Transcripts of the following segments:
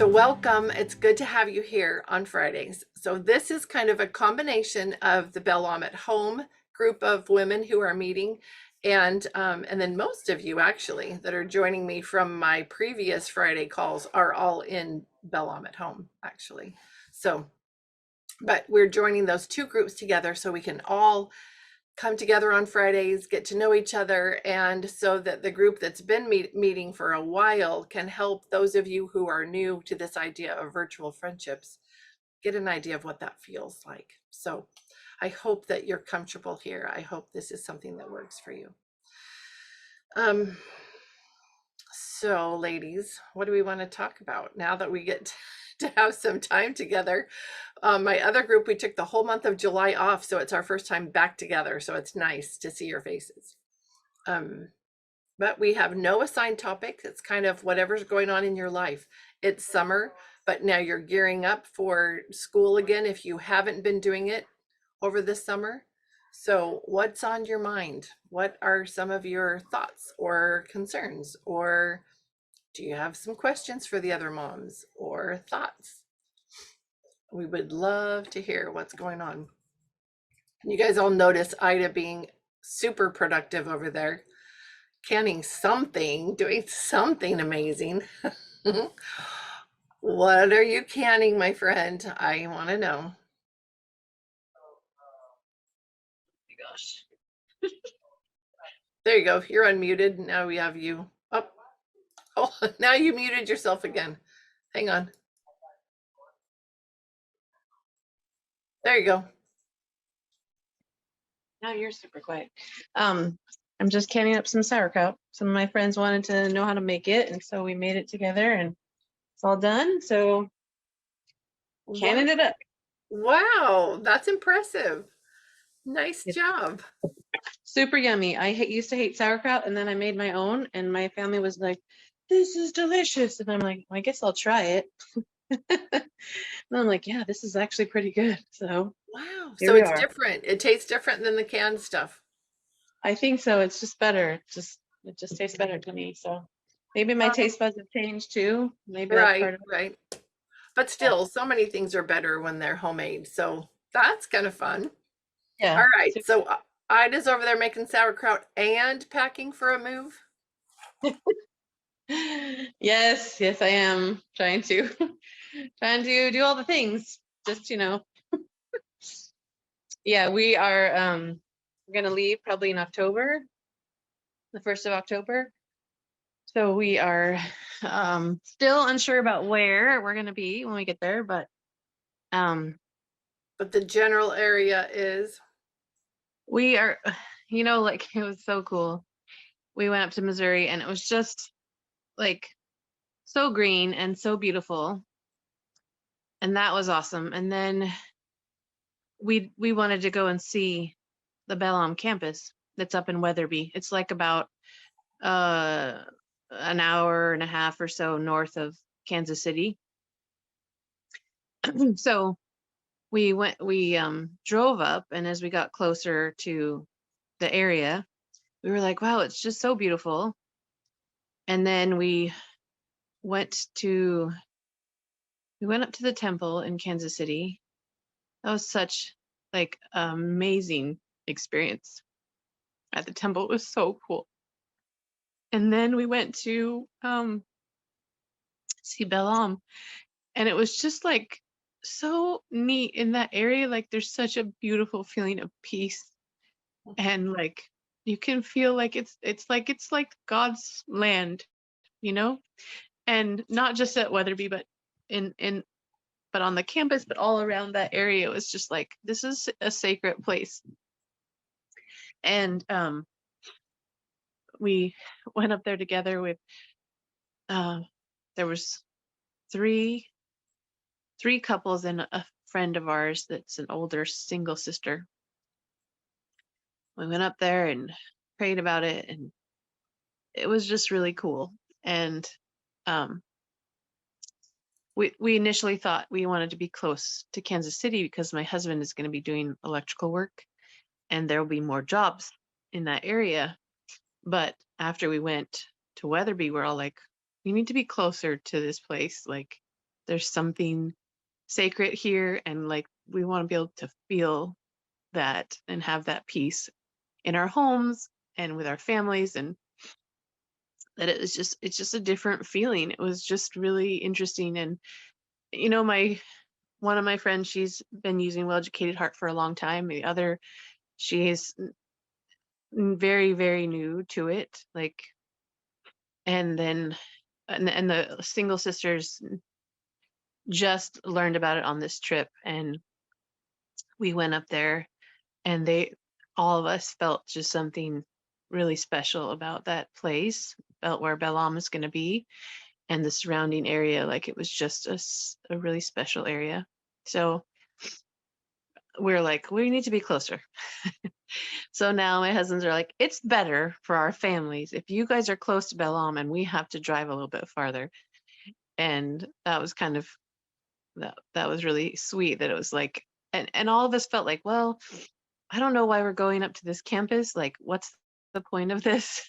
So welcome. It's good to have you here on Fridays. So this is kind of a combination of the Bellam at Home group of women who are meeting, and then most of you actually that are joining me from my previous Friday calls are all in Bellam at Home actually. So, but we're joining those two groups together so we can all come together on Fridays, get to know each other, and so that the group that's been meeting for a while can help those of you who are new to this idea of virtual friendships get an idea of what that feels like. So I hope that you're comfortable here. I hope this is something that works for you. So ladies, what do we want to talk about now that we get to have some time together? My other group, we took the whole month of July off, so it's our first time back together. So it's nice to see your faces. But we have no assigned topic. It's kind of whatever's going on in your life. It's summer, but now you're gearing up for school again if you haven't been doing it over this summer. So what's on your mind? What are some of your thoughts or concerns? Or do you have some questions for the other moms or thoughts? We would love to hear what's going on. You guys all notice Ida being super productive over there, canning something, doing something amazing. What are you canning, my friend? I want to know. Gosh. There you go. You're unmuted. Now we have you. Oh, now you muted yourself again. Hang on. There you go. Now you're super quiet. I'm just canning up some sauerkraut. Some of my friends wanted to know how to make it, and so we made it together, and it's all done. So canning it up. Wow, that's impressive. Nice job. Super yummy. I used to hate sauerkraut, and then I made my own, and my family was like, "This is delicious," and I'm like, well, "I guess I'll try it." And I'm like, "Yeah, this is actually pretty good." So Wow. here So we it's are. different. It tastes different than the canned stuff. I think so. It's just better. It just tastes better to me. So maybe my taste buds have changed too. Maybe that's Right, part of it. right. But still, so many things are better when they're homemade. So that's kind of fun. Yeah. All right. So Ida's over there making sauerkraut and packing for a move. Yes, yes, I am trying to trying to do all the things. Just, yeah, we're gonna leave probably in October, the 1st of October. So we are still unsure about where we're gonna be when we get there, but um But the general area is we are like it was so cool. We went up to Missouri and it was just like so green and so beautiful. And that was awesome. And then we wanted to go and see the Bellam campus that's up in Weatherby. It's like about uh an hour and a half or so north of Kansas City. So we drove up, and as we got closer to the area, we were like, wow, it's just so beautiful. And then went to we went up to the temple in Kansas City. That was such like amazing experience at the temple. It was so cool. And then we went to see Bellam, and it was just like so neat in that area. Like there's such a beautiful feeling of peace, and like you can feel like it's like God's land, you know? And not just at Weatherby, but in but on the campus, but all around that area. It was just like this is a sacred place. And we went up there together with there was three couples and a friend of ours that's an older single sister. We went up there and prayed about it, and it was just really cool. And um we initially thought we wanted to be close to Kansas City because my husband is going to be doing electrical work and there will be more jobs in that area. But after we went to Weatherby, we're all like, we need to be closer to this place. Like there's something sacred here, and like we want to be able to feel that and have that peace in our homes and with our families, and that it's just a different feeling. It was just really interesting. And my one of my friends, she's been using Well Educated Heart for a long time. The other, she's very, very new to it. Like, and then, and the single sisters just learned about it on this trip, and we went up there, and all of us felt just something really special about that place, felt where Bellam is going to be, and the surrounding area. Like, it was just a really special area. So we're like, we need to be closer. So now my husbands are like, it's better for our families if you guys are close to Bellam and we have to drive a little bit farther. And that was kind of that was really sweet, that it was like, and all of us felt like, well, I don't know why we're going up to this campus. Like, what's the point of this?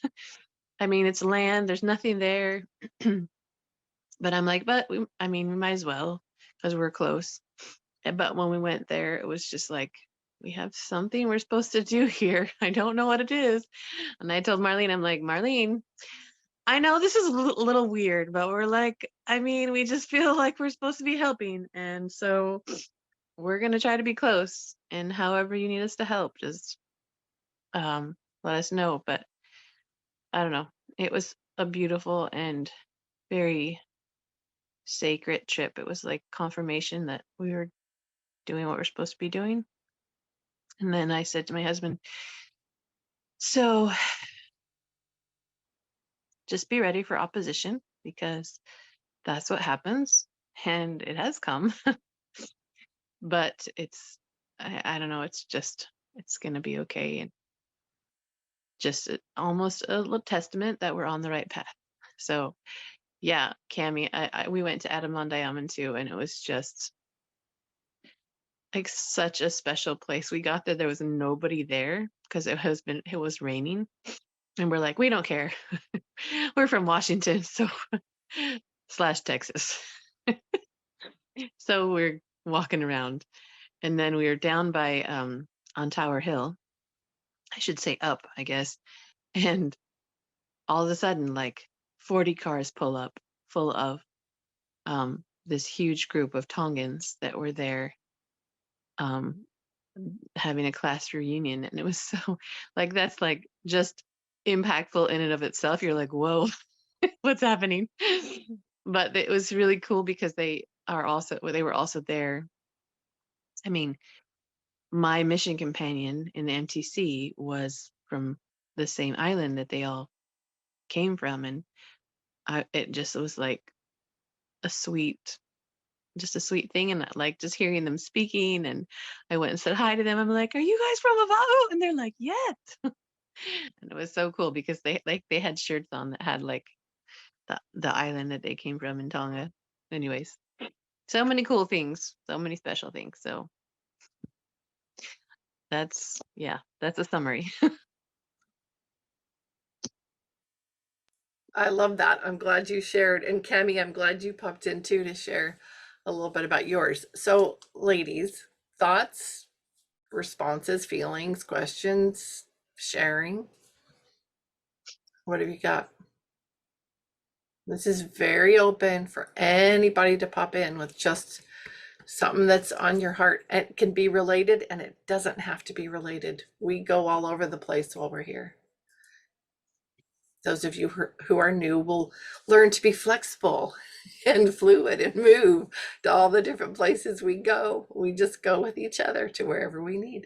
I mean, it's land, there's nothing there. But I'm like, I mean, we might as well, because we're close. But when we went there, it was just like, we have something we're supposed to do here. I don't know what it is. And I told Marlene, I'm like, Marlene, I know this is a little weird, but we're like, I mean, we just feel like we're supposed to be helping. And so we're going to try to be close. And however you need us to help, just let us know. But I don't know. It was a beautiful and very sacred trip. It was like confirmation that we were doing what we're supposed to be doing. And then I said to my husband, so just be ready for opposition, because that's what happens, and it has come. But I don't know, it's going to be okay. And just almost a little testament that we're on the right path. So yeah, Cami, we went to Adamlandiaman too, and it was just like such a special place. We got there was nobody there because it was raining, and we're like, we don't care. We're from Washington, so / Texas. So we're walking around, and then we were down by on Tower Hill. I should say up, I guess. And all of a sudden, like 40 cars pull up full of this huge group of Tongans that were there having a class reunion. And it was so like, that's like just impactful in and of itself. You're like, whoa, what's happening? But it was really cool because they were also there. I mean, my mission companion in the MTC was from the same island that they all came from. And it just was like a sweet thing. And like just hearing them speaking, and I went and said hi to them. I'm like, are you guys from Oahu? And they're like, yes. And it was so cool because they had shirts on that had like the island that they came from in Tonga. Anyways, so many cool things, so many special things. So that's a summary. I love that. I'm glad you shared. And Cami, I'm glad you popped in too to share a little bit about yours. So, ladies, thoughts, responses, feelings, questions, sharing? What have you got? This is very open for anybody to pop in with just something that's on your heart. It can be related, and it doesn't have to be related. We go all over the place while we're here. Those of you who are new will learn to be flexible and fluid and move to all the different places we go. We just go with each other to wherever we need.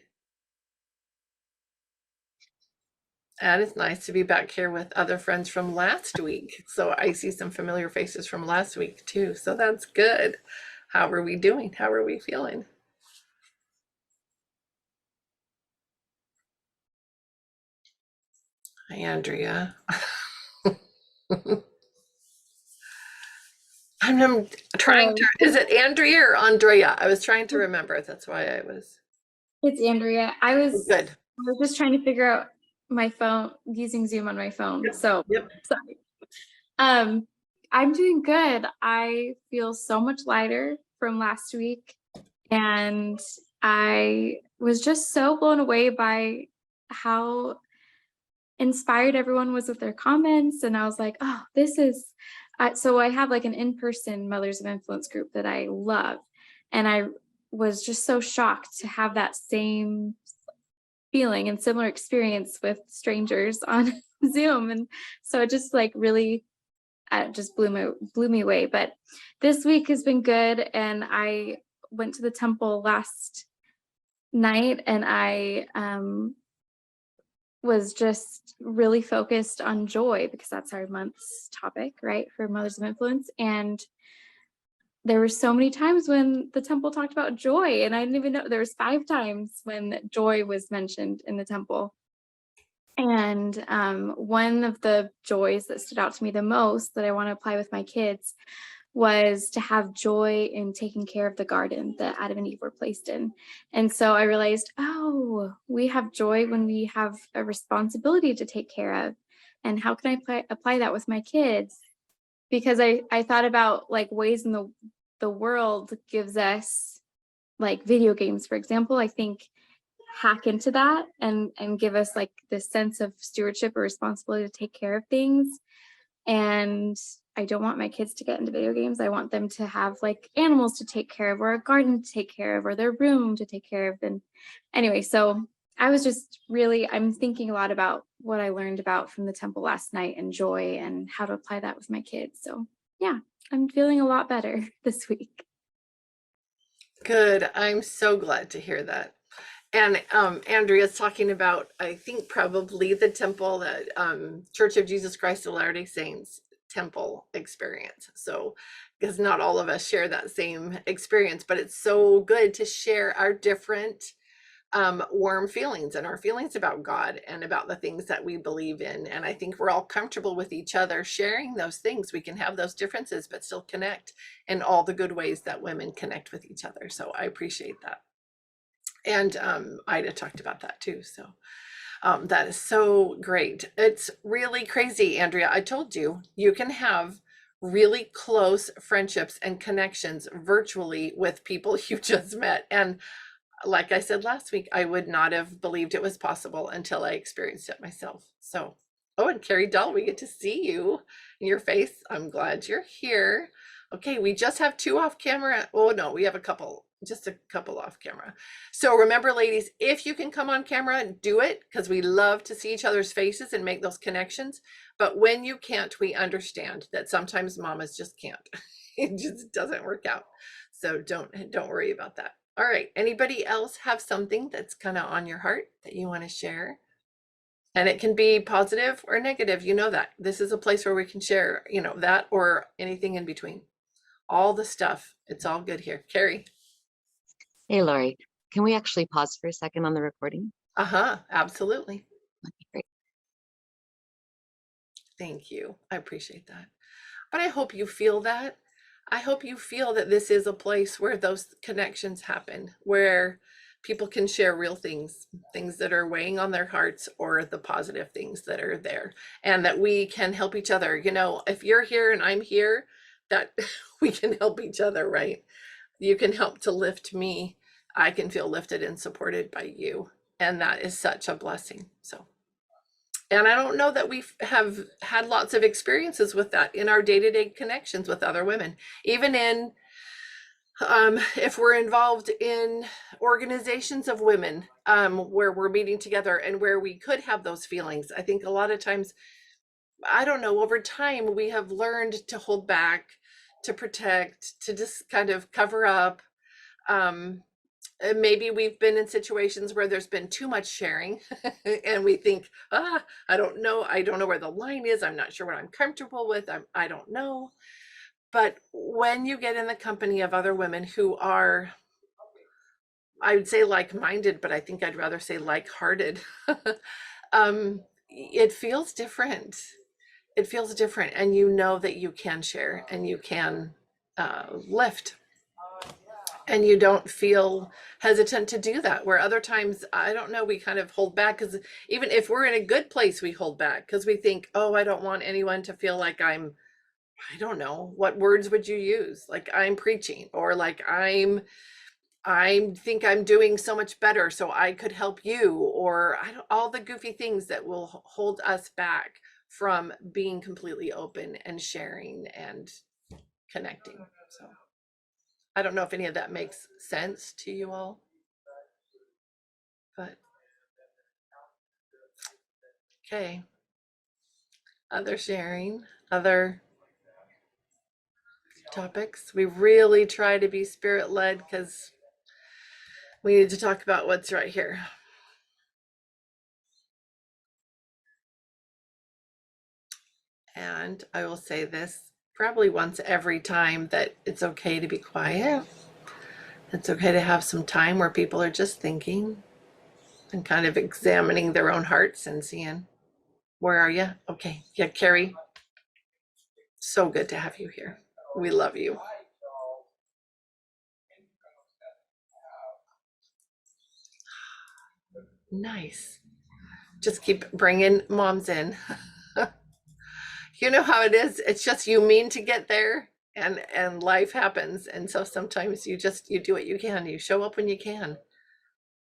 And it's nice to be back here with other friends from last week. So I see some familiar faces from last week too. So that's good. How are we doing? How are we feeling? Hi, Andrea. I'm trying to, is it Andrea or Andrea? I was trying to remember. That's why I was. It's Andrea. Good. I was just trying to figure out my phone, using Zoom on my phone. Yep. So Yep. sorry. I'm doing good. I feel so much lighter from last week, and I was just so blown away by how inspired everyone was with their comments. And I was like, oh, this is so I have like an in-person Mothers of Influence group that I love. And I was just so shocked to have that same feeling and similar experience with strangers on Zoom. And so it just like really just blew me away. But this week has been good, and I went to the temple last night, and I was just really focused on joy because that's our month's topic, right, for Mothers of Influence. And there were so many times when the temple talked about joy, and I didn't even know there was 5 times when joy was mentioned in the temple. And one of the joys that stood out to me the most that I want to apply with my kids was to have joy in taking care of the garden that Adam and Eve were placed in. And so I realized, oh, we have joy when we have a responsibility to take care of. And how can I apply that with my kids? Because I thought about like ways in the world gives us, like video games, for example. I think hack into that and give us like this sense of stewardship or responsibility to take care of things. And I don't want my kids to get into video games. I want them to have like animals to take care of, or a garden to take care of, or their room to take care of. And anyway, so I was just really, I'm thinking a lot about what I learned about from the temple last night and joy and how to apply that with my kids. So yeah, I'm feeling a lot better this week. Good. I'm so glad to hear that. And Andrea's talking about, I think probably the temple, that Church of Jesus Christ of Latter-day Saints temple experience. So, because not all of us share that same experience, but it's so good to share our different warm feelings and our feelings about God and about the things that we believe in. And I think we're all comfortable with each other sharing those things. We can have those differences, but still connect in all the good ways that women connect with each other. So I appreciate that. And Ida talked about that too. So that is so great. It's really crazy, Andrea. I told you, you can have really close friendships and connections virtually with people you just met. And like I said last week, I would not have believed it was possible until I experienced it myself. So, oh, and Carrie Dahl, we get to see you in your face. I'm glad you're here. Okay, we just have 2 off camera. Oh no, we have just a couple off camera. So remember, ladies, if you can come on camera, do it, because we love to see each other's faces and make those connections. But when you can't, we understand that sometimes mamas just can't. It just doesn't work out. So don't worry about that. All right, anybody else have something that's kind of on your heart that you want to share? And it can be positive or negative. You know that. This is a place where we can share, that or anything in between. All the stuff. It's all good here. Carrie. Hey, Lori, can we actually pause for a second on the recording? Absolutely. Okay, great. Thank you. I appreciate that. But I hope you feel that. I hope you feel that this is a place where those connections happen, where people can share real things that are weighing on their hearts, or the positive things that are there, and that we can help each other. If you're here and I'm here, that we can help each other, right? You can help to lift me. I can feel lifted and supported by you. And that is such a blessing. So, and I don't know that we have had lots of experiences with that in our day-to-day connections with other women, even in if we're involved in organizations of women where we're meeting together and where we could have those feelings. I think a lot of times, I don't know, over time we have learned to hold back, to protect, to just kind of cover up. And maybe we've been in situations where there's been too much sharing and we think, I don't know where the line is. I'm not sure what I'm comfortable with. I don't know. But when you get in the company of other women who are, I would say like-minded, but I think I'd rather say like-hearted, it feels different. It feels different. And you know that you can share and you can lift. And you don't feel hesitant to do that, where other times, I don't know, we kind of hold back, because even if we're in a good place, we hold back because we think, oh, I don't want anyone to feel like I'm I don't know, what words would you use? Like I'm preaching, or like I think I'm doing so much better, so I could help you, or I don't, all the goofy things that will hold us back from being completely open and sharing and connecting. So I don't know if any of that makes sense to you all, but okay. Other sharing, other topics. We really try to be spirit led because we need to talk about what's right here. And I will say this probably once every time, that it's okay to be quiet. It's okay to have some time where people are just thinking and kind of examining their own hearts and seeing, where are you? Okay. Yeah, Carrie, so good to have you here. We love you. Nice. Just keep bringing moms in. You know how it is. It's just you mean to get there, and life happens, and so sometimes you do what you can. You show up when you can,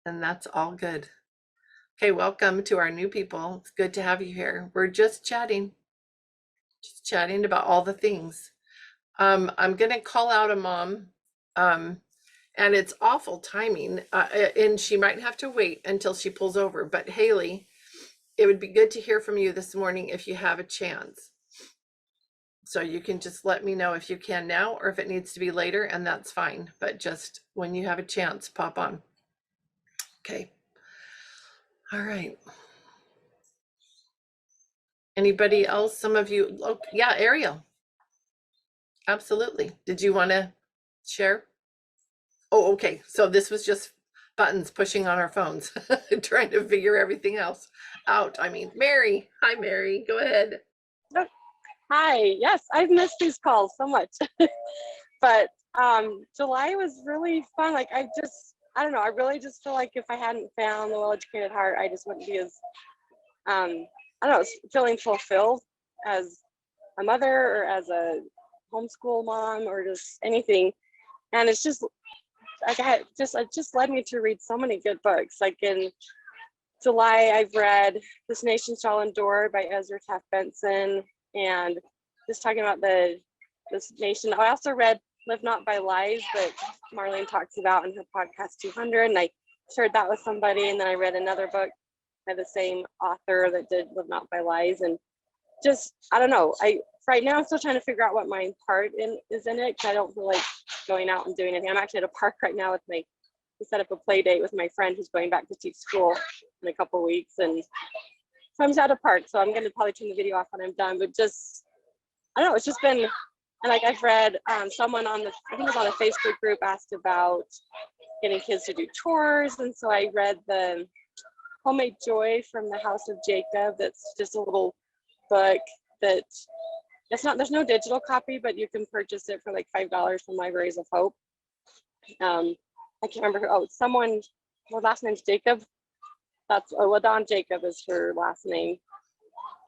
and that's all good. Okay, welcome to our new people. It's good to have you here. We're just chatting about all the things. I'm gonna call out a mom, and it's awful timing, and she might have to wait until she pulls over. But Haley, it would be good to hear from you this morning if you have a chance. So you can just let me know if you can now, or if it needs to be later, and that's fine. But just when you have a chance, pop on. Okay. All right. Anybody else? Some of you, oh, yeah, Ariel. Absolutely. Did you want to share? Oh, okay. So this was just buttons pushing on our phones, trying to figure everything else out. I mean, Mary. Hi, Mary. Go ahead. Hi. Yes, I've missed these calls so much. But July was really fun. Like I don't know, I really just feel like if I hadn't found the Well-Educated Heart, I just wouldn't be as I don't know, feeling fulfilled as a mother or as a homeschool mom or just anything. And it's just like it just led me to read so many good books. Like in July, I've read This Nation Shall Endure by Ezra Taft Benson, and just talking about this nation. I also read Live Not by Lies that Marlene talks about in her podcast 200, and I shared that with somebody, and then I read another book by the same author that did Live Not by Lies, and just I don't know. Right now I'm still trying to figure out what my part is in it, because I don't feel like going out and doing anything. I'm actually at a park right now with we set up a play date with my friend who's going back to teach school in a couple of weeks, and so I'm just at a park. So I'm going to probably turn the video off when I'm done. But just I don't know. It's just been, and like I've read someone I think it was on a Facebook group, asked about getting kids to do chores, and so I read the Homemade Joy from the House of Jacob. That's just a little book that there's no digital copy, but you can purchase it for like $5 from Libraries of Hope. I can't remember who, someone, her last name's Jacob. That's LaDon Jacob is her last name.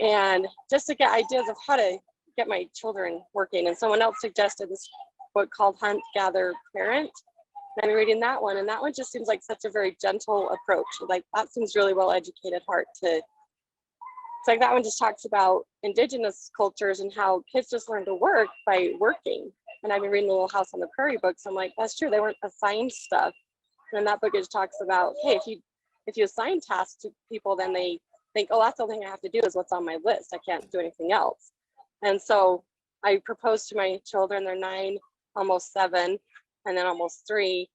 And just to get ideas of how to get my children working. And someone else suggested this book called Hunt, Gather, Parent. And I'm reading that one, and that one just seems like such a very gentle approach. Like that seems really Well-Educated Heart to, it's like that one just talks about indigenous cultures and how kids just learn to work by working. And I've been reading the Little House on the Prairie books. I'm like, that's true. They weren't assigned stuff. And in that book, it just talks about, hey, if you assign tasks to people, then they think, oh, that's the only thing I have to do is what's on my list. I can't do anything else. And so I proposed to my children. They're 9, almost 7, and then almost 3.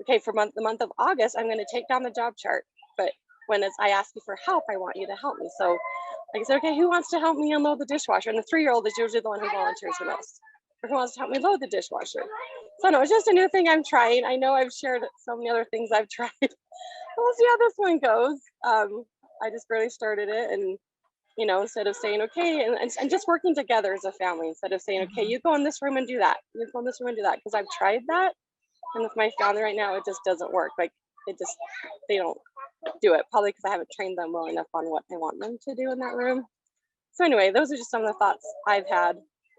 Okay, for the month of August, I'm going to take down the job chart. But when I ask you for help, I want you to help me. So like I said, okay, who wants to help me unload the dishwasher? And the 3-year-old is usually the one who volunteers the most. Or who wants to help me load the dishwasher? So no, it's just a new thing I'm trying. I know I've shared so many other things I've tried. We'll see how this one goes. I just barely started it, and instead of saying okay, and just working together as a family, instead of saying okay, you go in this room and do that, you go in this room and do that, because I've tried that, and with my family right now, it just doesn't work. Like they don't do it, probably because I haven't trained them well enough on what I want them to do in that room. So anyway, those are just some of the thoughts I've had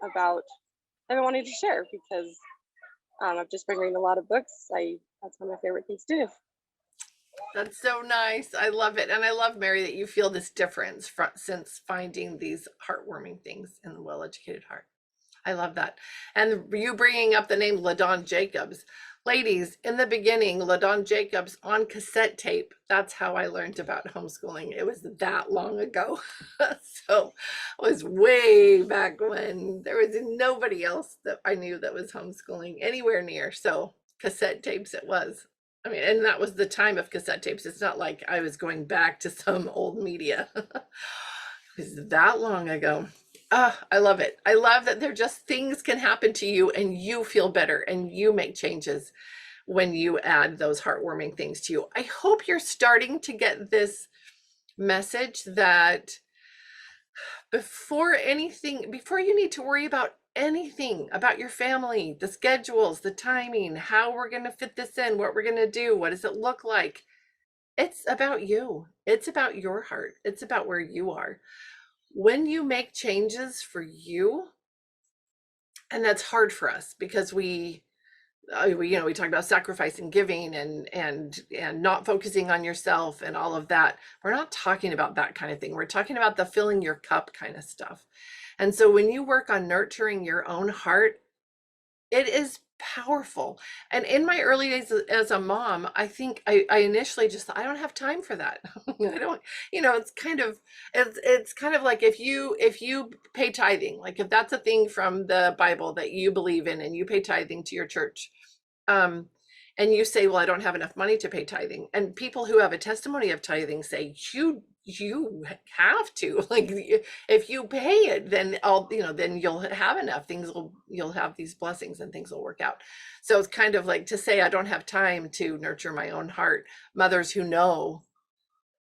about I've been wanting to share because I've just been reading a lot of books. That's one of my favorite things to do. That's so nice. I love it. And I love, Mary, that you feel this difference since finding these heartwarming things in the Well-Educated Heart. I love that. And you bringing up the name LaDawn Jacobs. Ladies, in the beginning, LaDawn Jacobs on cassette tape. That's how I learned about homeschooling. It was that long ago. So it was way back when there was nobody else that I knew that was homeschooling anywhere near. So cassette tapes it was. I mean, and that was the time of cassette tapes. It's not like I was going back to some old media. It was that long ago. I love it. I love that they're just things can happen to you and you feel better and you make changes when you add those heartwarming things to you. I hope you're starting to get this message that before you need to worry about anything about your family, the schedules, the timing, how we're going to fit this in, what we're going to do, what does it look like? It's about you. It's about your heart. It's about where you are. When you make changes for you, and that's hard for us because we talk about sacrifice and giving and not focusing on yourself and all of that. We're not talking about that kind of thing. We're talking about the filling your cup kind of stuff. And so when you work on nurturing your own heart, it is powerful. And in my early days as a mom, I think I initially just thought, I don't have time for that. I don't, it's kind of like if you pay tithing, like if that's a thing from the Bible that you believe in and you pay tithing to your church, and you say, well, I don't have enough money to pay tithing. And people who have a testimony of tithing say, you have to, like, if you pay it, then then you'll have enough you'll have these blessings and things will work out. So it's kind of like to say, I don't have time to nurture my own heart. Mothers who know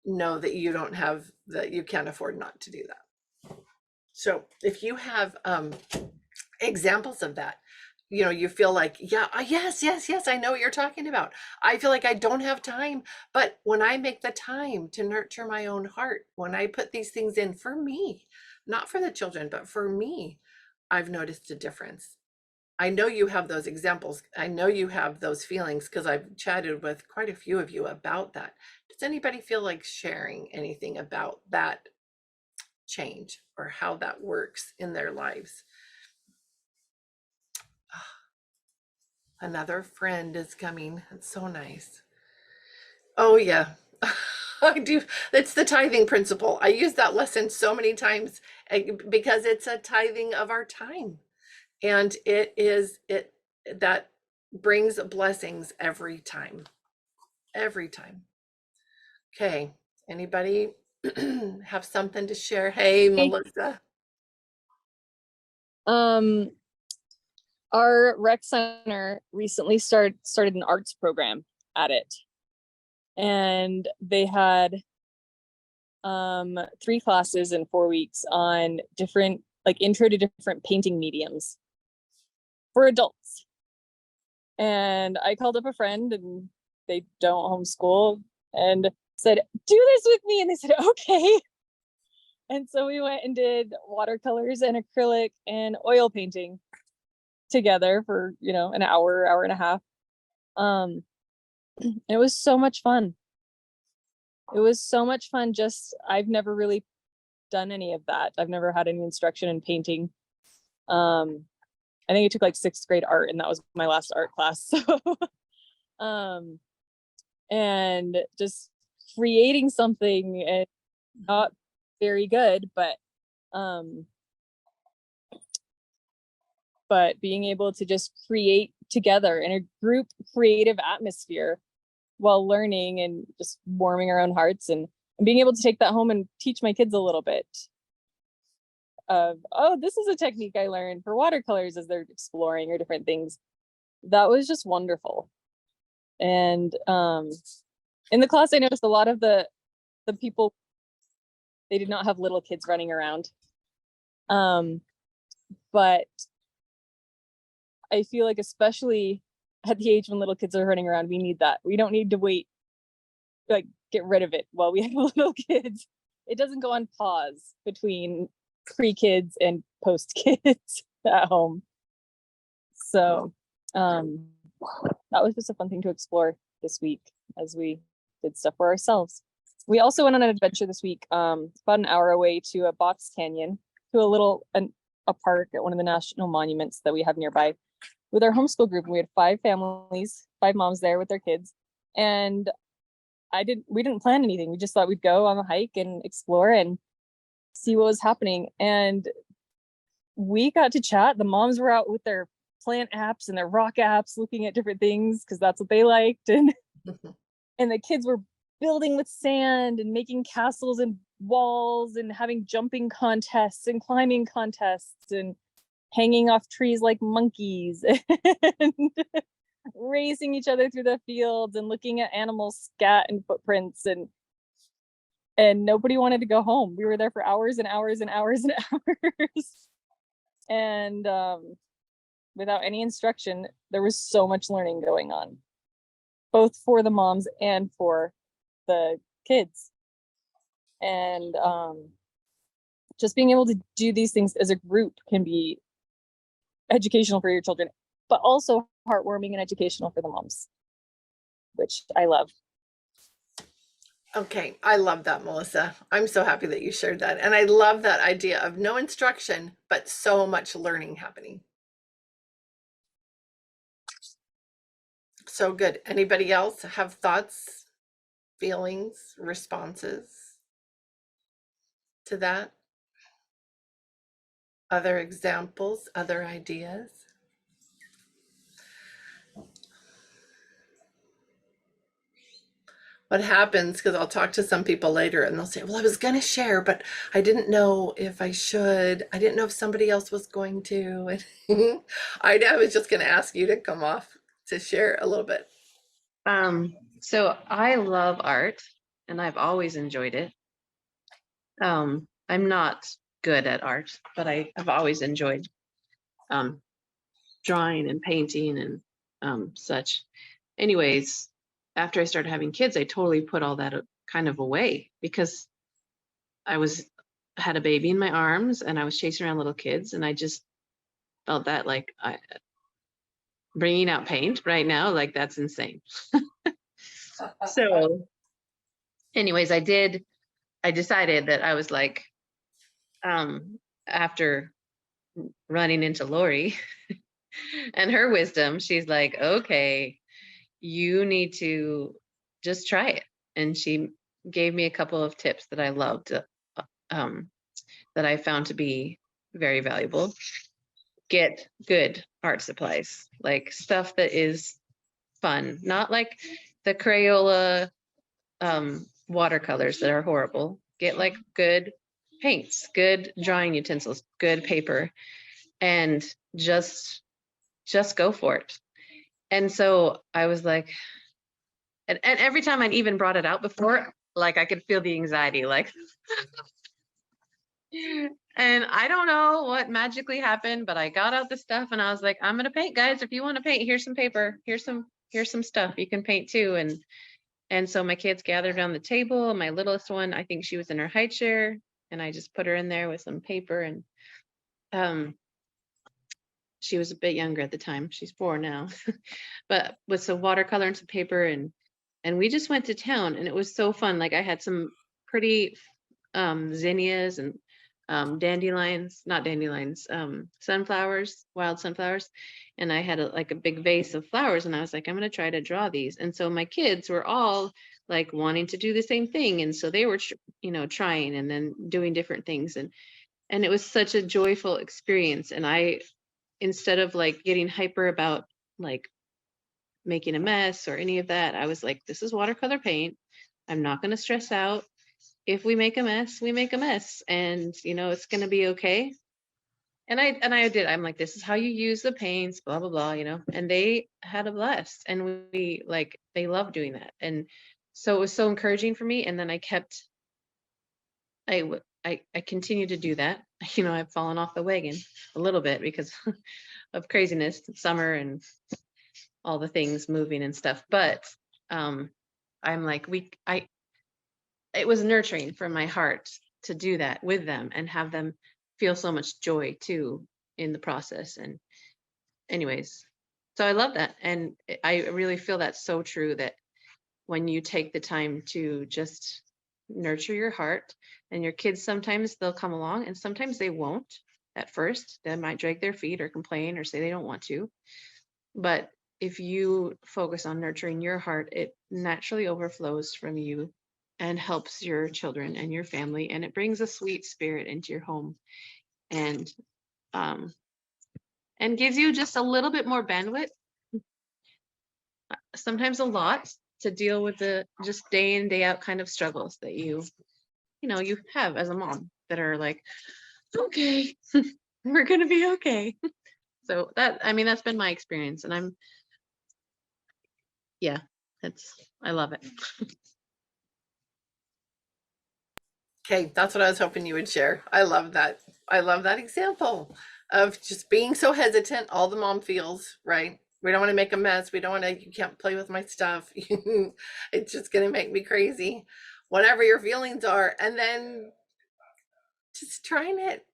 that you can't afford not to do that. So if you have examples of that, you feel like, yes, I know what you're talking about. I feel like I don't have time, but when I make the time to nurture my own heart, when I put these things in for me, not for the children, but for me, I've noticed a difference. I know you have those examples. I know you have those feelings because I've chatted with quite a few of you about that. Does anybody feel like sharing anything about that change or how that works in their lives? Another friend is coming. It's so nice. Oh yeah. I do. It's the tithing principle. I use that lesson so many times because it's a tithing of our time. And that brings blessings every time. Every time. Okay. Anybody have something to share? Hey, Melissa. Our rec center recently started an arts program at it, and they had 3 classes in 4 weeks on different, like, intro to different painting mediums for adults. And I called up a friend, and they don't homeschool, and said, do this with me. And they said, okay. And so we went and did watercolors and acrylic and oil painting together for an hour and a half. It was so much fun. Just, I've never really done any of that. I've never had any instruction in painting. I think I took like 6th grade art, and that was my last art class. So and just creating something, and not very good, but being able to just create together in a group creative atmosphere while learning and just warming our own hearts, and being able to take that home and teach my kids a little bit of, oh, this is a technique I learned for watercolors as they're exploring or different things. That was just wonderful. And in the class, I noticed a lot of the people, they did not have little kids running around. But I feel like, especially at the age when little kids are running around, we need that. We don't need to wait, like, get rid of it while we have little kids. It doesn't go on pause between pre-kids and post-kids. at home. So that was just a fun thing to explore this week as we did stuff for ourselves. We also went on an adventure this week, about an hour away to a box canyon, to a park at one of the national monuments that we have nearby with our homeschool group. And we had 5 families, 5 moms there with their kids. And we didn't plan anything. We just thought we'd go on a hike and explore and see what was happening. And we got to chat. The moms were out with their plant apps and their rock apps looking at different things because that's what they liked. And the kids were building with sand and making castles and walls and having jumping contests and climbing contests and hanging off trees like monkeys and racing each other through the fields and looking at animals scat and footprints, and nobody wanted to go home. We were there for hours and hours and hours and hours. And without any instruction, there was so much learning going on, both for the moms and for the kids. And just being able to do these things as a group can be educational for your children, but also heartwarming and educational for the moms, which I love. Okay, I love that, Melissa. I'm so happy that you shared that. And I love that idea of no instruction, but so much learning happening. So good. Anybody else have thoughts, feelings, responses to that? Other examples, other ideas? What happens, because I'll talk to some people later and they'll say, well, I was going to share, but I didn't know if I should. I didn't know if somebody else was going to. I was just going to ask you to come off to share a little bit. So I love art and I've always enjoyed it. I'm not good at art, but I've always enjoyed drawing and painting and such. Anyways, after I started having kids, I totally put all that kind of away because I had a baby in my arms and I was chasing around little kids, and I just felt that like bringing out paint right now, like that's insane. So anyways, I decided that I was like, after running into Lori and her wisdom, she's like, okay, you need to just try it. And she gave me a couple of tips that I loved, that I found to be very valuable. Get good art supplies, like stuff that is fun, not like the Crayola watercolors that are horrible. Get like good paints, good drawing utensils, good paper, and just go for it. And so I was like, and every time I'd even brought it out before, like I could feel the anxiety, like, and I don't know what magically happened, but I got out the stuff and I was like, I'm going to paint, guys. If you want to paint, here's some paper. Here's some stuff you can paint too. And so my kids gathered around the table. My littlest one, I think she was in her high chair, and I just put her in there with some paper. And she was a bit younger at the time. She's 4 now, but with some watercolor and some paper, and we just went to town, and it was so fun. Like I had some pretty zinnias and sunflowers, wild sunflowers, and I had a big vase of flowers, and I was like, I'm going to try to draw these. And so my kids were all like wanting to do the same thing, and so they were trying and then doing different things, and it was such a joyful experience. And I, instead of like getting hyper about like making a mess or any of that, I was like, this is watercolor paint. I'm not going to stress out. If we make a mess, we make a mess, and it's going to be okay. And I did. I'm like, this is how you use the paints, blah blah blah, and they had a blast, and they loved doing that. And so it was so encouraging for me. And then I continued to do that. I've fallen off the wagon a little bit because of craziness, summer and all the things moving and stuff. But I'm like, it was nurturing for my heart to do that with them and have them feel so much joy too in the process. And anyways, so I love that. And I really feel that's so true, that when you take the time to just nurture your heart, and your kids, sometimes they'll come along and sometimes they won't at first. They might drag their feet or complain or say they don't want to. But if you focus on nurturing your heart, it naturally overflows from you and helps your children and your family, and it brings a sweet spirit into your home, and gives you just a little bit more bandwidth, sometimes a lot, to deal with the just day in day out kind of struggles that you have as a mom, that are like, okay, we're gonna be okay. So that's been my experience, and I love it. Okay, that's what I was hoping you would share. I love that. I love that example of just being so hesitant. All the mom feels, right? We don't want to make a mess. We don't want to, you can't play with my stuff. It's just going to make me crazy. Whatever your feelings are. And then just trying it,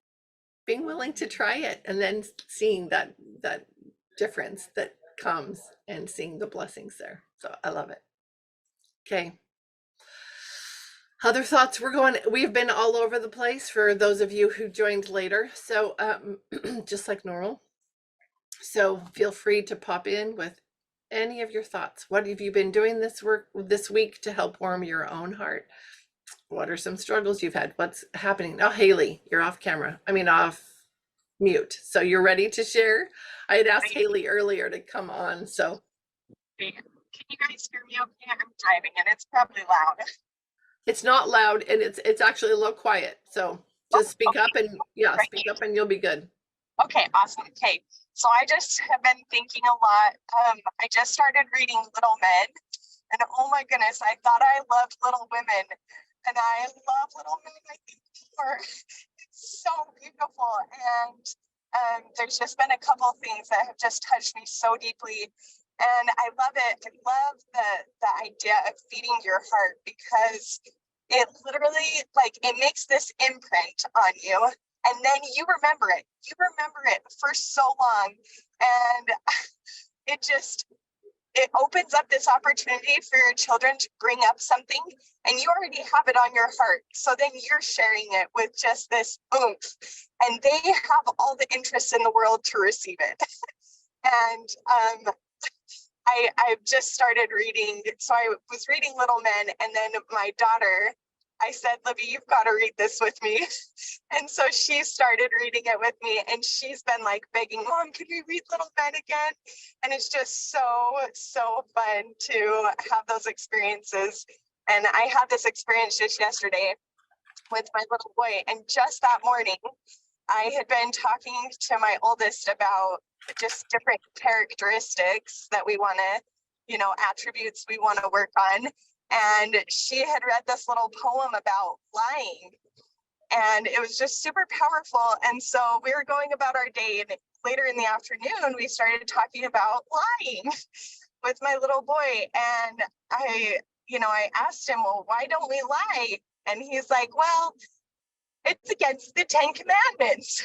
being willing to try it, and then seeing that difference that comes, and seeing the blessings there. So I love it. Okay. Other thoughts? We've been all over the place for those of you who joined later. So just like normal. So feel free to pop in with any of your thoughts. What have you been doing this week to help warm your own heart? What are some struggles you've had? What's happening? Oh, Haley, you're off mute. So you're ready to share? I had asked Haley earlier to come on. So can you guys hear me okay? I'm driving and it's probably loud. it's not loud, and it's actually a little quiet. So just speak up, and speak up and you'll be good. Okay, awesome. Okay, so I just have been thinking a lot. I just started reading Little Men, and oh my goodness, I thought I loved Little Women, and I love Little Men, I think, more. It's so beautiful, and there's just been a couple things that have just touched me so deeply. And I love it. I love the idea of feeding your heart, because it literally, like, it makes this imprint on you, and then you remember it. You remember it for so long, and it opens up this opportunity for your children to bring up something, and you already have it on your heart. So then you're sharing it with just this oomph, and they have all the interest in the world to receive it. And I've just started reading. So I was reading Little Men, and then my daughter, I said, Libby, you've got to read this with me. And so she started reading it with me, and she's been like begging, Mom, can we read Little Men again? And it's just so fun to have those experiences. And I had this experience just yesterday with my little boy. And just that morning, I had been talking to my oldest about just different characteristics that we want to, attributes we want to work on. And she had read this little poem about lying, and it was just super powerful. And so we were going about our day, and later in the afternoon, we started talking about lying with my little boy. And I asked him, well, why don't we lie? And he's like, well, it's against the 10 Commandments.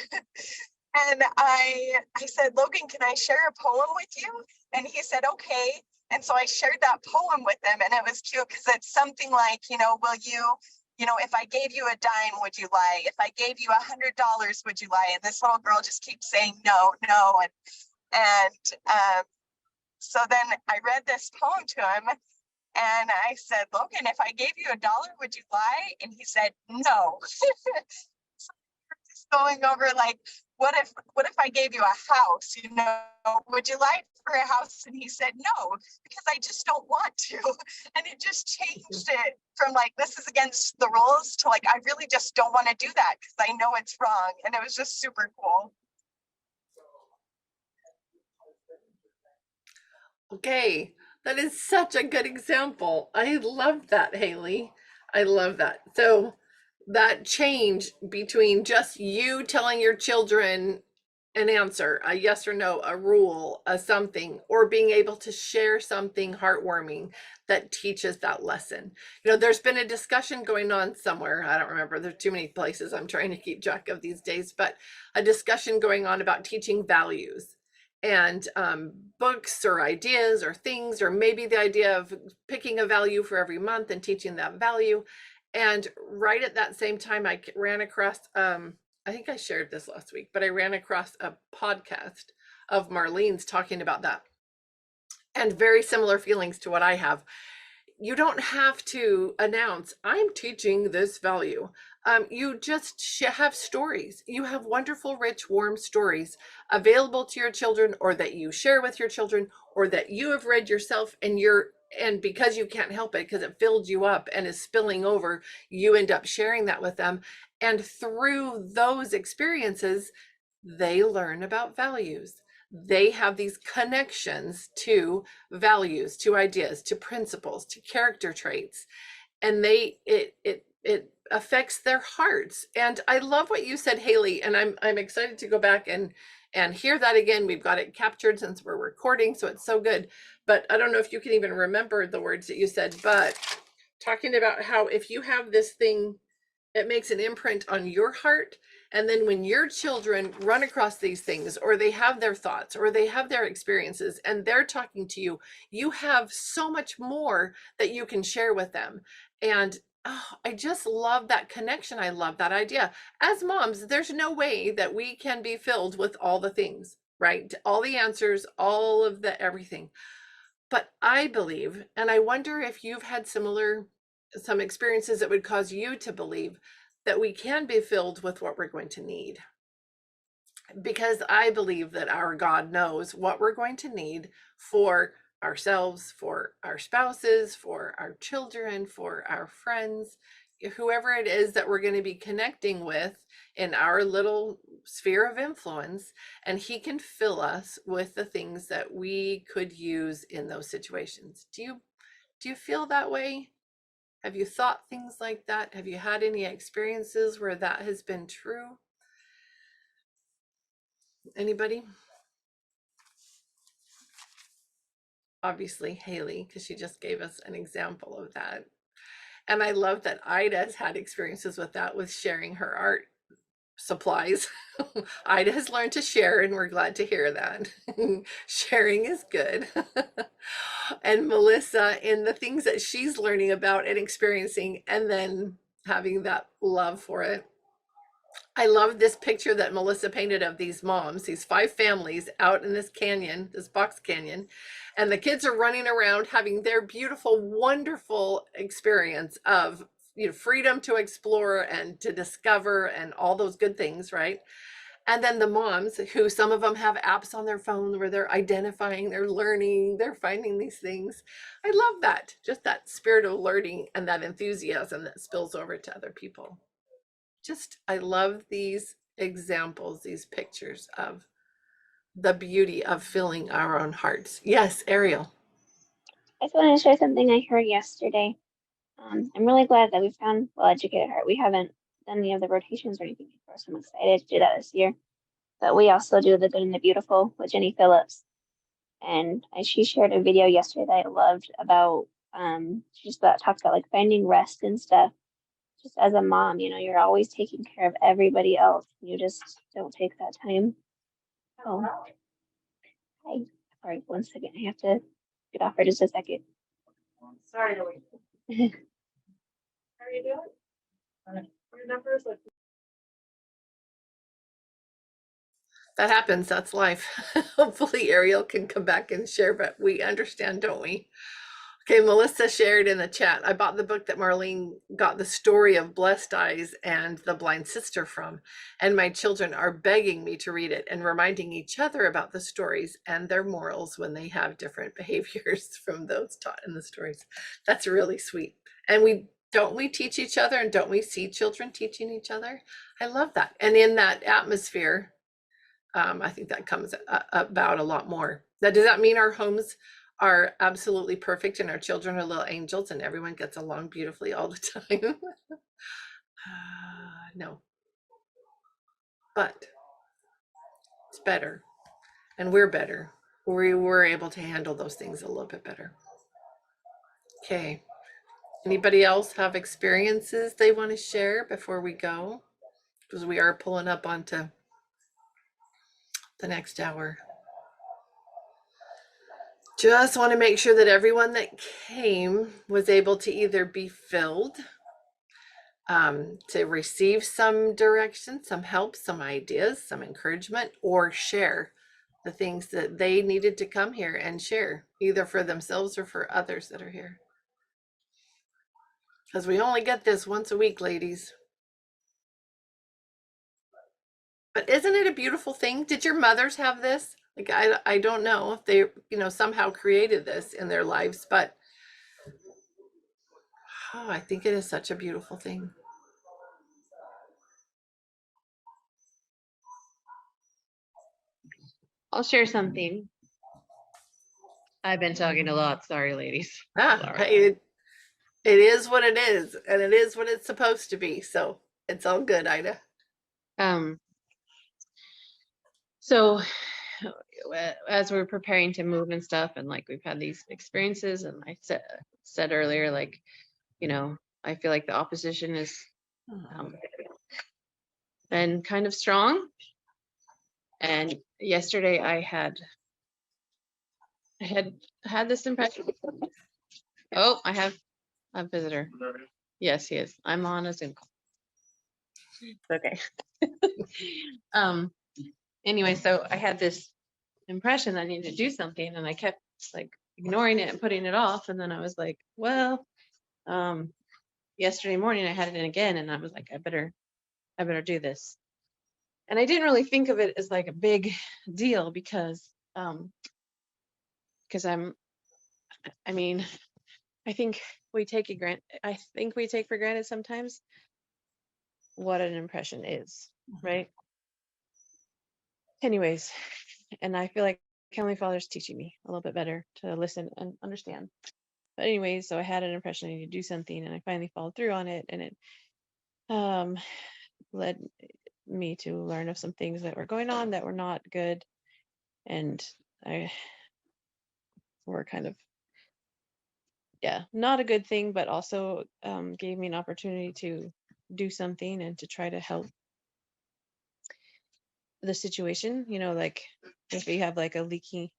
And I said, Logan, can I share a poem with you? And he said, okay. And so I shared that poem with him, and it was cute, because it's something like, will you, if I gave you a dime, would you lie? If I gave you $100, would you lie? And this little girl just keeps saying no. And so then I read this poem to him, and I said, Logan, if I gave you $1, would you lie? And he said, no. So we're just going over, like, what if I gave you a house, would you lie for a house? And he said, no, because I just don't want to. And it just changed it from like, this is against the rules, to like, I really just don't want to do that because I know it's wrong. And it was just super cool. Okay, that is such a good example. I love that, Haley. I love that. So that change between just you telling your children an answer, a yes or no, a rule, a something, or being able to share something heartwarming that teaches that lesson. You know, there's been a discussion going on somewhere. I don't remember. There's too many places I'm trying to keep track of these days, but a discussion going on about teaching values and books or ideas or things, or maybe the idea of picking a value for every month and teaching that value. And right at that same time, I ran across, I think I shared this last week, but I ran across a podcast of Marlene's talking about that, and very similar feelings to what I have. You don't have to announce, I'm teaching this value. You just have stories. You have wonderful, rich, warm stories available to your children, or that you share with your children, or that you have read yourself, and because you can't help it, because it filled you up and is spilling over, you end up sharing that with them. And through those experiences, they learn about values. They have these connections to values, to ideas, to principles, to character traits, and it affects their hearts. And I love what you said, Haley, and I'm excited to go back and hear that again. We've got it captured since we're recording, so it's so good. But I don't know if you can even remember the words that you said, but talking about how if you have this thing, it makes an imprint on your heart. And then when your children run across these things, or they have their thoughts, or they have their experiences, and they're talking to you, you have so much more that you can share with them. And oh, I just love that connection. I love that idea. As moms, there's no way that we can be filled with all the things, right? All the answers, all of the everything. But I believe, and I wonder if you've had some experiences that would cause you to believe that we can be filled with what we're going to need. Because I believe that our God knows what we're going to need for ourselves, for our spouses, for our children, for our friends, whoever it is that we're going to be connecting with in our little sphere of influence. And he can fill us with the things that we could use in those situations. Do you feel that way? Have you thought things like that? Have you had any experiences where that has been true? Anybody? Obviously Haley, because she just gave us an example of that. And I love that Ida's had experiences with that, with sharing her art supplies. Ida has learned to share, and we're glad to hear that. Sharing is good. And Melissa, in the things that she's learning about and experiencing, and then having that love for it. I love this picture that Melissa painted of these moms, these 5 families out in this canyon, this box canyon, and the kids are running around having their beautiful, wonderful experience of, you know, freedom to explore and to discover and all those good things, right? And then the moms, who some of them have apps on their phone where they're identifying, they're learning, they're finding these things. I love that, just that spirit of learning and that enthusiasm that spills over to other people. I love these examples, these pictures of the beauty of filling our own hearts. Yes, Ariel. I just wanted to share something I heard yesterday. I'm really glad that we found Well Educated Heart. We haven't done any of the rotations or anything before, so I'm excited to do that this year. But we also do The Good and the Beautiful with Jenny Phillips. And she shared a video yesterday that I loved about, talked about like finding rest and stuff. Just as a mom, you know, you're always taking care of everybody else. You just don't take that time. Oh, hi. Sorry, 1 second. I have to get off for just a second. Sorry to wait. How are you doing? Your numbers look. That happens. That's life. Hopefully Ariel can come back and share, but we understand, don't we? Okay, Melissa shared in the chat, I bought the book that Marlene got the story of Blessed Eyes and the Blind Sister from, and my children are begging me to read it and reminding each other about the stories and their morals when they have different behaviors from those taught in the stories. That's really sweet. And we teach each other, and don't we see children teaching each other? I love that. And in that atmosphere, I think that comes about a lot more. Does that mean our homes are absolutely perfect and our children are little angels and everyone gets along beautifully all the time? No. But it's better, and we're better. We were able to handle those things a little bit better. Okay. Anybody else have experiences they want to share before we go? Because we are pulling up onto the next hour. Just want to make sure that everyone that came was able to either be filled, to receive some direction, some help, some ideas, some encouragement, or share the things that they needed to come here and share, either for themselves or for others that are here. Because we only get this once a week, ladies. But isn't it a beautiful thing? Did your mothers have this? Like, I don't know if they, you know, somehow created this in their lives, but oh, I think it is such a beautiful thing. I'll share something. I've been talking a lot. Sorry, ladies. Sorry. Hey, it is what it is, and it is what it's supposed to be. So it's all good, Ida. So as we're preparing to move and stuff, and like we've had these experiences, and I said earlier, like, you know, I feel like the opposition is been kind of strong. And yesterday I had this impression. Oh, I have a visitor. Yes, he is. I'm on a Zoom call. It's okay. Anyway, so I had this impression that I needed to do something, and I kept like ignoring it and putting it off. And then I was like, well, yesterday morning I had it in again, and I was like, I better do this. And I didn't really think of it as like a big deal because I mean, I think we take for granted sometimes what an impression is, right? Anyways, and I feel like Heavenly Father's teaching me a little bit better to listen and understand. But anyways, so I had an impression I needed to do something, and I finally followed through on it, and it led me to learn of some things that were going on that were not good, and I were kind of, yeah, not a good thing, but also gave me an opportunity to do something and to try to help the situation. You know, like if you have like a leaking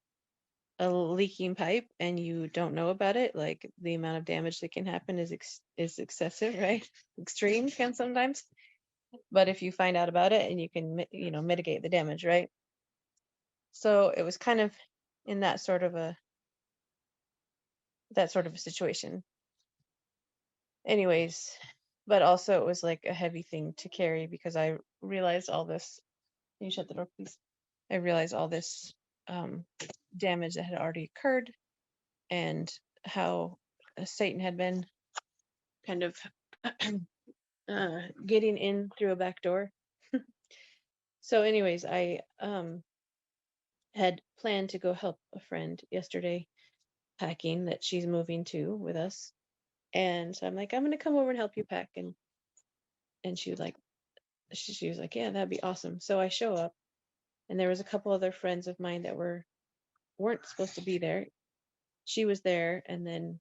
pipe and you don't know about it, like the amount of damage that can happen is excessive, right? Extreme can sometimes. But if you find out about it and you can, you know, mitigate the damage, right? So it was kind of in that sort of a situation. Anyways, but also it was like a heavy thing to carry because I realized all this. Can you shut the door, please? I realized all this damage that had already occurred, and how Satan had been kind of getting in through a back door. So anyways, I had planned to go help a friend yesterday packing that she's moving to with us. And so I'm like, I'm gonna come over and help you pack. And she was like, yeah, that'd be awesome. So I show up, and there was a couple other friends of mine that weren't supposed to be there. She was there, and then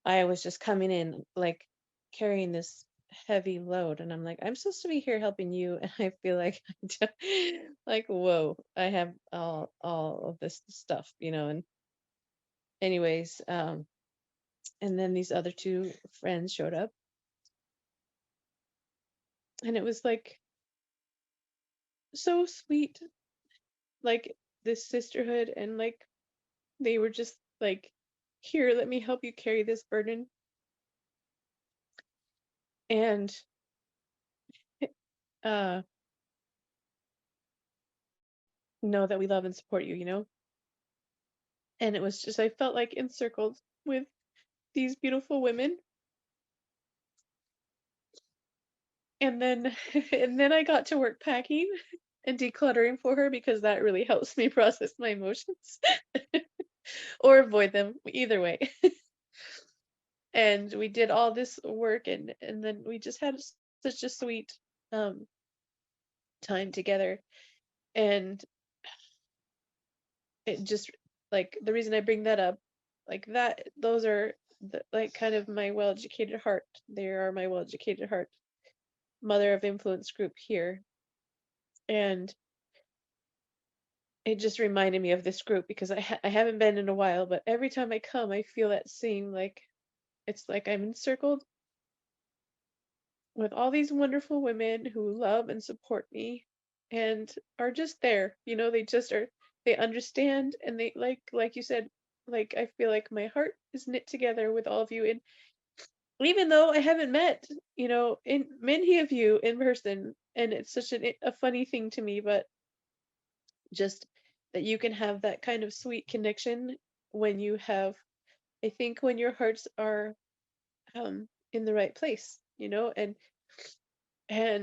I was just coming in like carrying this heavy load, and I'm like, I'm supposed to be here helping you, and I feel like like, whoa, I have all of this stuff, you know. And anyways, and then these other two friends showed up, and it was like so sweet, like this sisterhood, and like they were just like, here, let me help you carry this burden. And know that we love and support you, you know. And it was just, I felt like encircled with these beautiful women. And then I got to work packing and decluttering for her, because that really helps me process my emotions or avoid them, either way. And we did all this work, and then we just had such a sweet time together. And it just, like, the reason I bring that up, like that, those are like kind of my well-educated heart. They are my well-educated heart mother of influence group here. And it just reminded me of this group because I haven't been in a while, but every time I come, I feel that same, like, it's like I'm encircled with all these wonderful women who love and support me and are just there. You know, they just are, they understand, and they, like you said, like, I feel like my heart is knit together with all of you. And even though I haven't met, you know, in many of you in person, and it's such a funny thing to me, but just that you can have that kind of sweet connection when you have, I think, when your hearts are in the right place, you know, and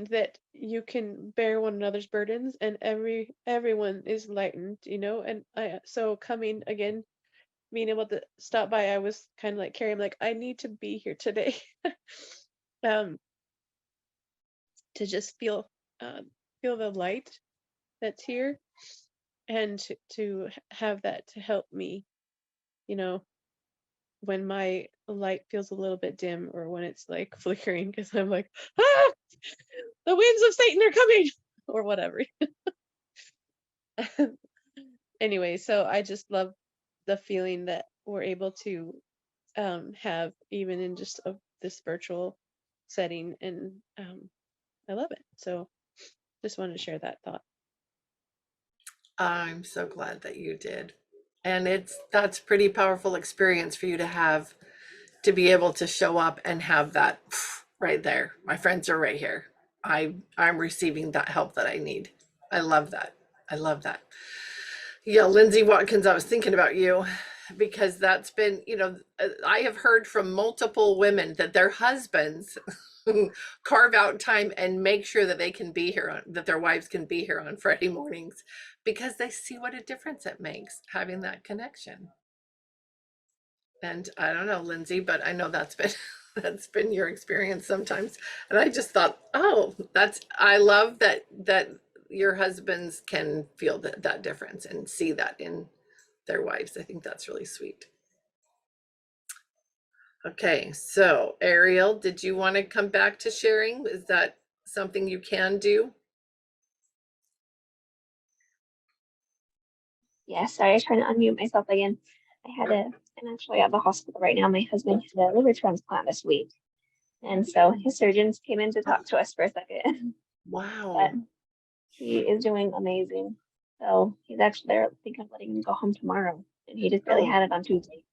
that you can bear one another's burdens, and everyone is lightened, you know. And so coming again, being able to stop by, I was kind of like Carrie, I'm like, I need to be here today. um to just feel the light that's here, and to have that to help me, you know, when my light feels a little bit dim, or when it's like flickering, because I'm like, ah, the winds of Satan are coming, or whatever. Anyway, so I just love the feeling that we're able to have, even in just this virtual setting, and I love it. So just wanted to share that thought. I'm so glad that you did. And that's pretty powerful experience for you to have, to be able to show up and have that right there. My friends are right here. I'm receiving that help that I need. I love that. I love that. Yeah, Lindsay Watkins, I was thinking about you because that's been, you know, I have heard from multiple women that their husbands carve out time and make sure that they can be here that their wives can be here on Friday mornings, because they see what a difference it makes having that connection. And I don't know, Lindsay, but I know that's been that's been your experience sometimes. And I just thought, oh, I love that your husbands can feel that difference and see that in their wives. I think that's really sweet. Okay, so Ariel, did you want to come back to sharing? Is that something you can do? Yeah, sorry, I was trying to unmute myself again. I'm actually at the hospital right now. My husband had a liver transplant this week. And so his surgeons came in to talk to us for a second. Wow. But he is doing amazing. So he's actually there thinking of letting him go home tomorrow. And he just barely had it on Tuesday.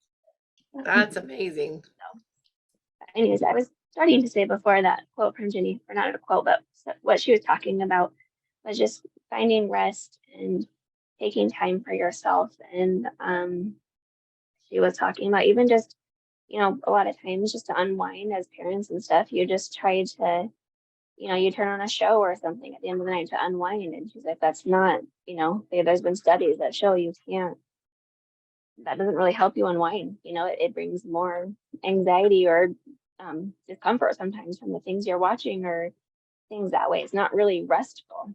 That's amazing. So, anyways, I was starting to say before that quote from Jenny, or not a quote, but what she was talking about was just finding rest and taking time for yourself. And she was talking about even just, you know, a lot of times just to unwind as parents and stuff, you just try to, you know, you turn on a show or something at the end of the night to unwind. And she's like, that's not, you know, there's been studies that show that doesn't really help you unwind. You know, it brings more anxiety or discomfort sometimes from the things you're watching or things that way. It's not really restful.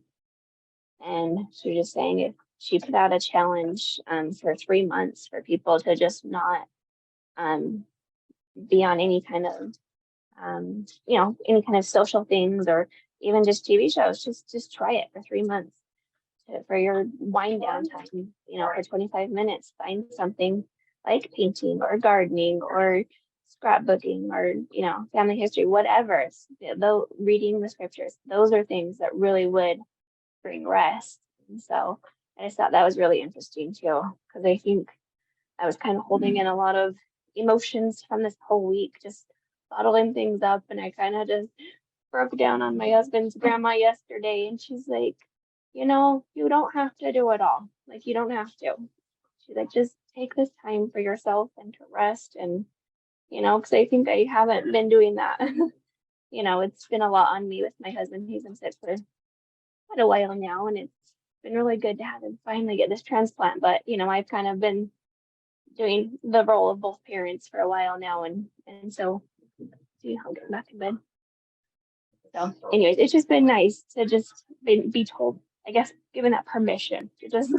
And she was just saying, if she put out a challenge for 3 months for people to just not be on any kind of you know, any kind of social things or even just TV shows. Just try it for 3 months for your wind down time. You know, for 25 minutes, find something like painting or gardening or scrapbooking or, you know, family history, whatever. Though reading the scriptures, those are things that really would bring rest. And so I just thought that was really interesting too, because I think I was kind of holding in a lot of emotions from this whole week, just bottling things up. And I kind of just broke down on my husband's grandma yesterday. And she's like, you know, you don't have to do it all. Like, you don't have to. She's like, just take this time for yourself and to rest. And, you know, because I think I haven't been doing that. You know, it's been a lot on me with my husband. He's been sick for quite a while now. And it's been really good to have him finally get this transplant. But, you know, I've kind of been doing the role of both parents for a while now. And so, see, I'll get back in bed. So anyways, it's just been nice to just be told, I guess, given that permission to just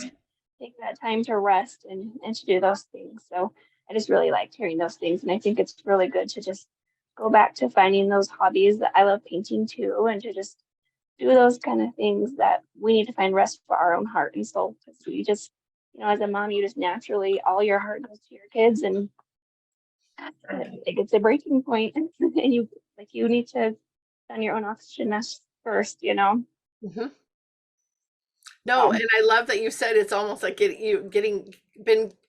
take that time to rest and to do those things. So I just really liked hearing those things. And I think it's really good to just go back to finding those hobbies that I love painting too, and to just do those kind of things that we need to find rest for our own heart and soul. Because we just, as a mom, you just naturally, all your heart goes to your kids, and it gets a breaking point, and you need to on your own oxygen mask first, Mhm. No, and I love that you said it's almost like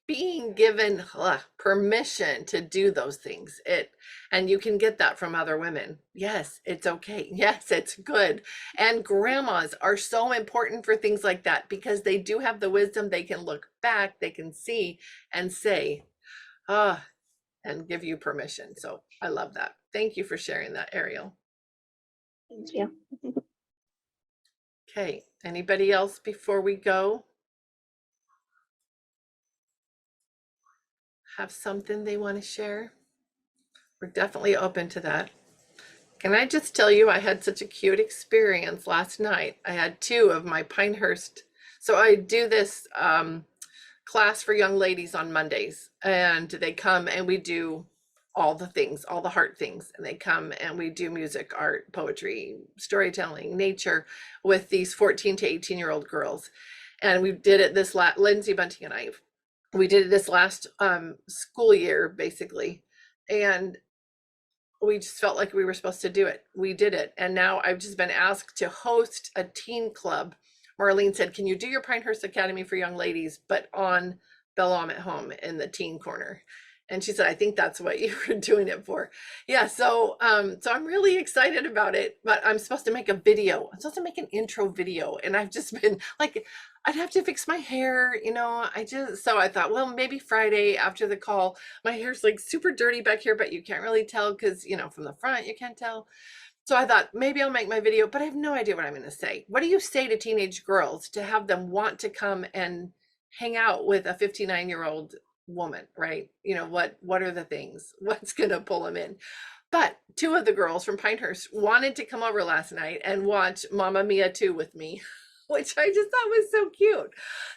being given permission to do those things. And you can get that from other women. Yes, it's okay. Yes, it's good. And grandmas are so important for things like that because they do have the wisdom. They can look back, they can see and say, and give you permission. So I love that. Thank you for sharing that, Ariel. Thank you. Okay, anybody else before we go? Have something they want to share? We're definitely open to that. Can I just tell you, I had such a cute experience last night. I had 2 of my Pinehurst. So I do this class for young ladies on Mondays, and they come and we do all the things, all the heart things. And they come and we do music, art, poetry, storytelling, nature with these 14 to 18-year-old girls. And we did it this Lindsay Bunting and I, we did it this last school year, basically. And we just felt like we were supposed to do it. We did it. And now I've just been asked to host a teen club. Marlene said, can you do your Pinehurst Academy for Young Ladies, but on Bellam at Home in the teen corner? And she said, I think that's what you were doing it for. Yeah, so I'm really excited about it, but I'm supposed to make a video. I'm supposed to make an intro video. And I've just been like, I'd have to fix my hair, so I thought, well, maybe Friday after the call. My hair's like super dirty back here, but you can't really tell because, from the front, you can't tell. So I thought maybe I'll make my video, but I have no idea what I'm going to say. What do you say to teenage girls to have them want to come and hang out with a 59-year-old woman, right? What are the things? What's going to pull them in? But 2 of the girls from Pinehurst wanted to come over last night and watch Mamma Mia 2 with me, which I just thought was so cute.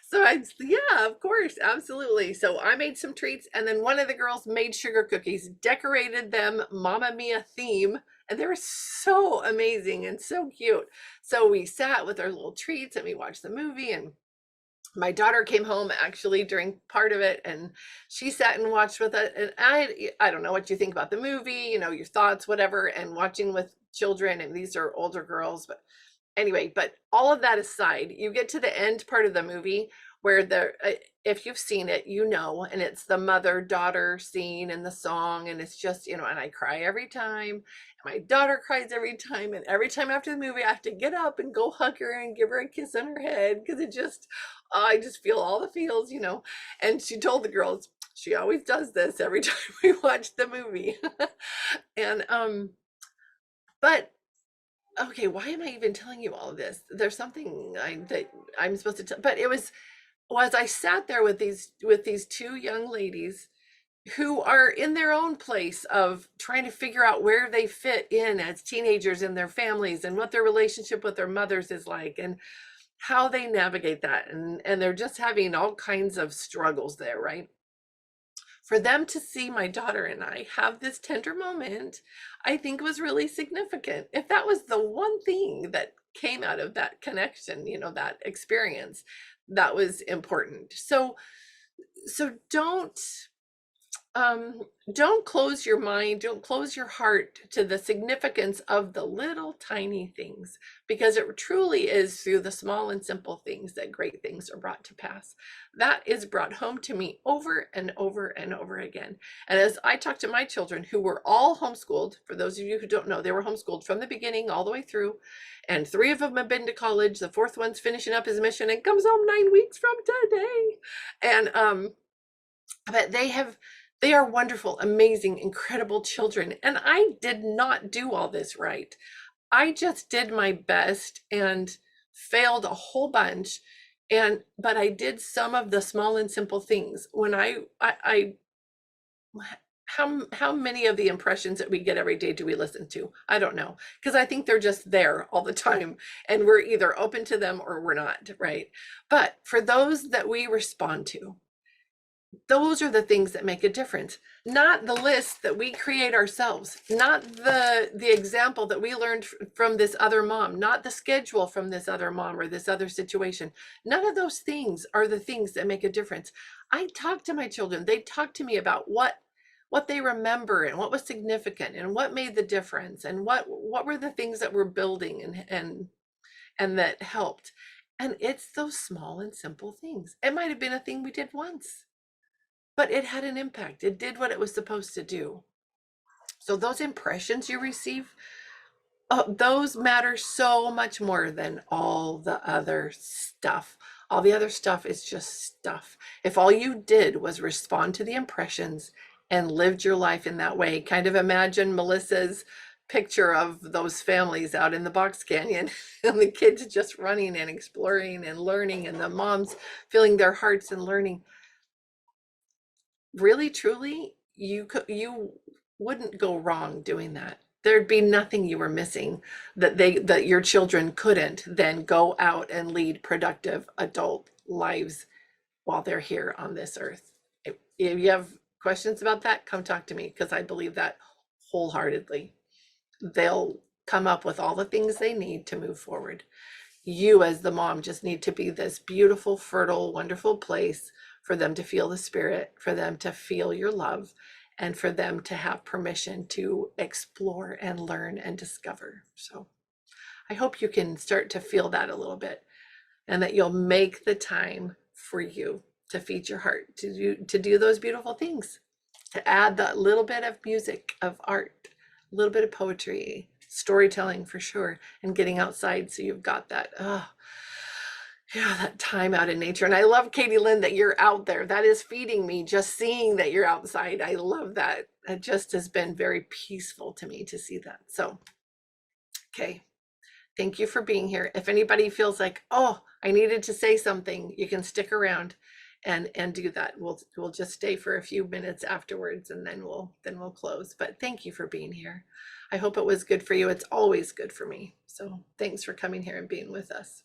So yeah, of course, absolutely. So I made some treats, and then one of the girls made sugar cookies, decorated them Mamma Mia theme, and they were so amazing and so cute. So we sat with our little treats and we watched the movie, and my daughter came home actually during part of it, and she sat and watched with it. And I don't know what you think about the movie, your thoughts, whatever, and watching with children, and these are older girls, but anyway, but all of that aside, you get to the end part of the movie where if you've seen it, and it's the mother-daughter scene and the song, and it's just, and I cry every time, and my daughter cries every time, and every time after the movie, I have to get up and go hug her and give her a kiss on her head, because I just feel all the feels, and she told the girls, she always does this every time we watch the movie. And, but okay, why am I even telling you all of this? There's something that I'm supposed to tell, but it was as I sat there with these 2 young ladies who are in their own place of trying to figure out where they fit in as teenagers in their families, and what their relationship with their mothers is like, and how they navigate that, and they're just having all kinds of struggles there, right? For them to see my daughter and I have this tender moment, I think was really significant. If that was the one thing that came out of that connection, that experience, that was important. So don't close your mind, don't close your heart to the significance of the little tiny things, because it truly is through the small and simple things that great things are brought to pass. That is brought home to me over and over and over again. And as I talk to my children, who were all homeschooled, for those of you who don't know, they were homeschooled from the beginning all the way through, and 3 of them have been to college. The 4th one's finishing up his mission and comes home 9 weeks from today. And but they are wonderful, amazing, incredible children. And I did not do all this right. I just did my best and failed a whole bunch. But I did some of the small and simple things. When how many of the impressions that we get every day do we listen to? I don't know, because I think they're just there all the time, and we're either open to them or we're not, right? But for those that we respond to, those are the things that make a difference, not the list that we create ourselves, not the example that we learned from this other mom, not the schedule from this other mom or this other situation. None of those things are the things that make a difference. I talk to my children, they talk to me about what they remember and what was significant and what made the difference and what were the things that were building and that helped. And it's those small and simple things. It might have been a thing we did once, but it had an impact. It did what it was supposed to do. So those impressions you receive, those matter so much more than all the other stuff. All the other stuff is just stuff. If all you did was respond to the impressions and lived your life in that way, kind of imagine Melissa's picture of those families out in the Box Canyon and the kids just running and exploring and learning, and the moms filling their hearts and learning. Really, truly, you wouldn't go wrong doing that. There'd be nothing you were missing that your children couldn't then go out and lead productive adult lives while they're here on this earth. If you have questions about that, come talk to me, because I believe that wholeheartedly. They'll come up with all the things they need to move forward. You as the mom just need to be this beautiful, fertile, wonderful place for them to feel the spirit, for them to feel your love, and for them to have permission to explore and learn and discover. So I hope you can start to feel that a little bit, and that you'll make the time for you to feed your heart, to do those beautiful things, to add that little bit of music, of art, a little bit of poetry, storytelling for sure, and getting outside so you've got that, that time out in nature. And I love, Katie Lynn, that you're out there. That is feeding me, just seeing that you're outside. I love that. It just has been very peaceful to me to see that. So, okay. Thank you for being here. If anybody feels like, oh, I needed to say something, you can stick around and do that. We'll just stay for a few minutes afterwards, and then we'll close. But thank you for being here. I hope it was good for you. It's always good for me. So thanks for coming here and being with us.